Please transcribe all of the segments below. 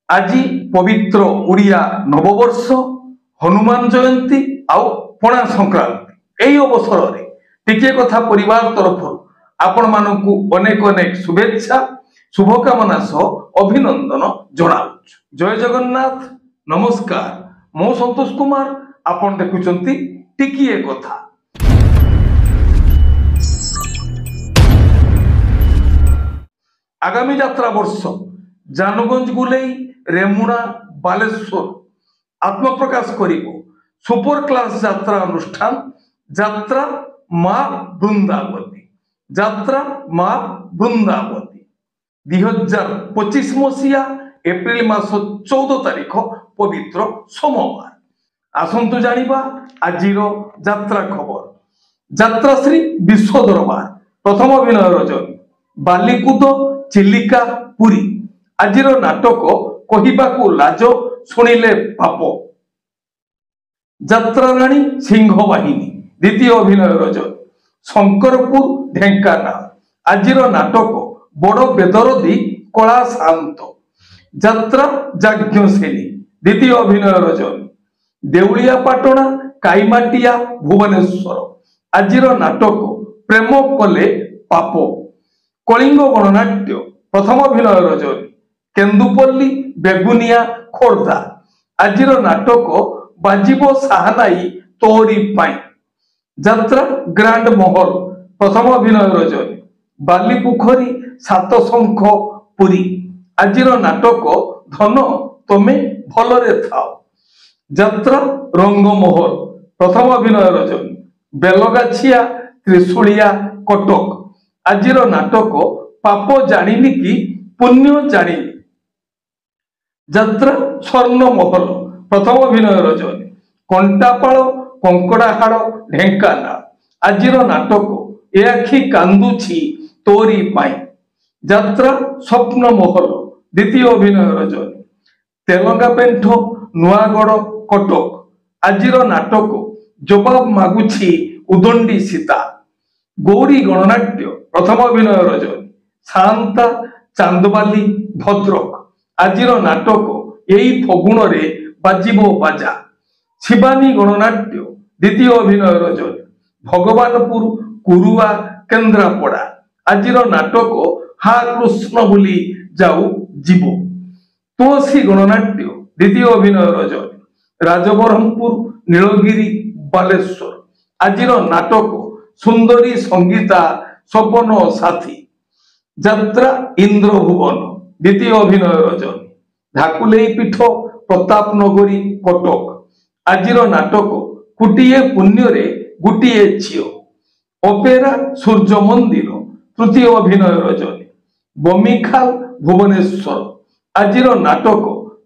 आज पवित्र ओडिया नववर्ष हनुमान जयंती आउ पणा संक्रांति यही अवसर में टिके कथा परिवार तरफ आपण मानकु अनेक अनेक शुभेच्छा शुभकामना सह अभिनंदन जनाऊँ। जय जगन्नाथ नमस्कार मो संतोष कुमार आपण देखुचंती टिकिए कथा। आगामी यात्रा वर्ष जानगंज गुलेई रेमुणा बालेश्वर आत्मप्रकाश करिबो सुपर क्लास यात्रा अनुष्ठान यात्रा माँ बृंदावती 2025 मसीहा एप्रिल मास 14 तारीख पवित्र सोमवार। आसंतु जानिबा आजिर यात्रा खबर। यात्राश्री विश्व दरबार प्रथम अभिनय रजनी बालीकुद चिलिका पुरी आजिर नाटक कहिबाकू लाज शुणिले पाप। यात्रा राणी सिंह बाहिनी द्वितीय अभिनय रजनी शंकरपुर ढेंकानाल आजिर नाटक बड़ बेदरदी कला शांत। यात्रा जाज्ञसेनी द्वितीय अभिनय रजनी देउलिया पाटणा काईमाटिया भुवनेश्वर आजिर नाटक प्रेम कले पाप। कलिंग गणनाट्य प्रथम अभिनय रजनी केन्दुपल्ली बेगुनिया खोर्धा आजिर नाटक बाजिबो साहनाई तोरी पाई। यात्रा ग्रांड महल प्रथम अभिनय रजनी बालीपुखरी सातशंख पुरी आजिर नाटक धन तमे भलरे थाओ। यात्रा रंगमहल प्रथम अभिनय रजनी बेलगाछिया त्रिशूलिया कटक आजिर नाटक पाप जानिनी कि पुण्य जानिनी। यात्रा स्वर्ण महल प्रथम अभिनय रजनी कंटापाड़ कंकड़ाहाड़ ढेंकानाल आजिर नाटक ए आखि कांदुछि तोरी पाई। यात्रा स्वप्न महल द्वितीय अभिनय रजनी तेलंगा पेंठ नुआगढ़ कटक आजिर नाटक जवाब मागुछि उदंडी सीता। गौरी गणनाट्य प्रथम अभिनय रजनी शांता चांदबाली भद्रक आजिर नाटक यही फगुण रे बाजिबो बाजा। शिवानी गणनाट्य द्वितीय अभिनय रजनी भगवानपुर कुरुआ केन्द्रापड़ा आजिर नाटक हा कृष्ण बोली जाऊ जीवो। तुलसी गणनाट्य द्वितीय अभिनय रजनी राजबरहमपुर नीलगिरी बालेश्वर आजिर नाटक सुंदरी संगीता सपन साथी। यात्रा इंद्रभुवन द्वितीय अभिनय रजनी धाकुलेई पीठ प्रताप नगरी कटक आजिर नाटक कुटिए पुण्य रे गुटिए झियो। ओपेरा सूर्य मंदिर तृतीय अभिनय रजनी बमिखाल भुवनेश्वर आजिर नाटक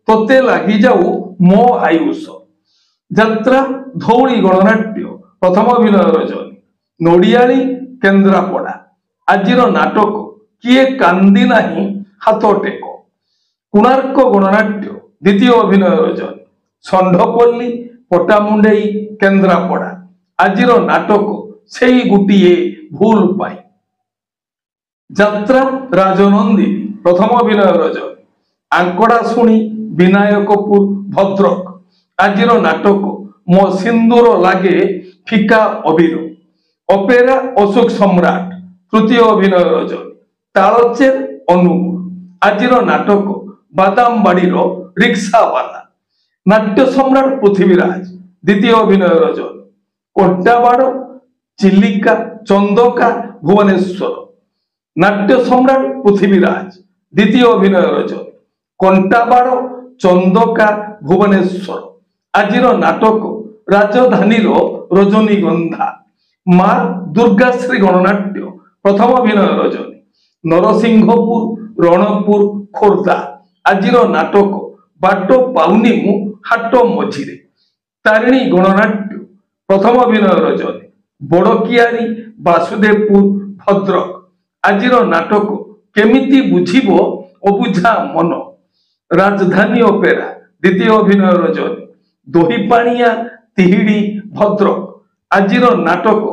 तोते लगी जाऊ मो आयुष। यात्रा धौली गणनाट्य प्रथम अभिनय रजनी नोडियाली केन्द्रापड़ा आजिर नाटक किए कांदी नाही हाथ टेक। कोणार्क गणनाट्य द्वितीय अभिनय रजनी षंढपल्ली पटामुंडेई केन्द्रापड़ा आजिर नाटक सेई गुटिए भूल पाई। यात्रा राजनंदिनी प्रथम अभिनय रजनी आंकड़ा शुणी विनायकपुर भद्रक आजिर नाटक मो सिंदूर लागे फिका अबीर। ओपेरा अशोक सम्राट तृतीय अभिनय रजनी तालचेर अनुगुण आजिर नाटक बादामबाड़ीर रिक्सावाला। नाट्य सम्राट पृथ्वीराज द्वितीय अभिनय रजनी कंटाबाड़ चिलिका चंदका भुवनेश्वर नाट्य सम्राट पृथ्वीराज द्वितीय अभिनय रजनी कंटाबाड़ चंदका भुवनेश्वर आजिर नाटक राजधानी रजनीगंधा। माँ दुर्गाश्री गणनाट्य प्रथम अभिनय रजनी नरसिंहपुर रणपुर खोर्धा आजिर नाटक बाट पाउनी मु हाट मझिरे। तारिणी गणनाट्य प्रथम अभिनय रजनी बड़कियारी वासुदेवपुर भद्रक आजिर नाटक केमिति बुझिबो अबुझा मन। राजधानी ओपेरा द्वितीय अभिनय रजनी दोहीपाणिया तिहिड़ी भद्रक आजिर नाटक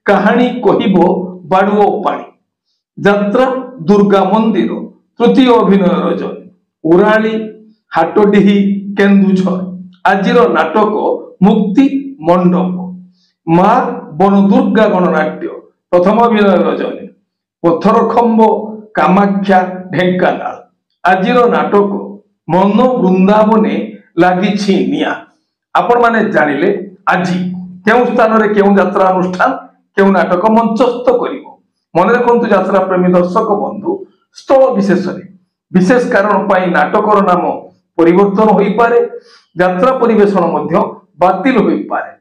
कहानी कहिबो बाड़ुओ पानी। यात्रा दुर्गा मंदिर तृतीय अभिनय रजनी उराली ହାଟଡିହି କେନ୍ଦୁଝର। ଆଜିର ନାଟକ ମୁକ୍ତି ମଣ୍ଡପ। ମା ବନଦୁର୍ଗା ଗଣନାଟ୍ୟ ପ୍ରଥମ ଅଭିନୟ ରଜନୀ। ପଥର ଖମ୍ବ କାମାକ୍ଷା ଢେଙ୍କାନାଳ। ଆଜିର ନାଟକ ମନ ବୃନ୍ଦାବନେ ଲାଗିଛି ନିଆଁ। ଆପଣମାନେ ଜାଣିଲେ ଆଜି କେଉଁ ସ୍ଥାନରେ କେଉଁ ଯାତ୍ରା ଅନୁଷ୍ଠାନ କେଉଁ ନାଟକ ମଞ୍ଚସ୍ଥ କରିବ। ମନେ ରଖନ୍ତୁ ଯାତ୍ରା ପ୍ରେମୀ ଦର୍ଶକ ବନ୍ଧୁ, ସ୍ଥଳ ବିଶେଷରେ ବିଶେଷ କାରଣ ପାଇଁ ନାଟକର ନାମ ପରିବର୍ତ୍ତନ ହୋଇପାରେ, ଯାତ୍ରା ପରିବେଷଣ ମଧ୍ୟ ବାତିଲ ହୋଇପାରେ।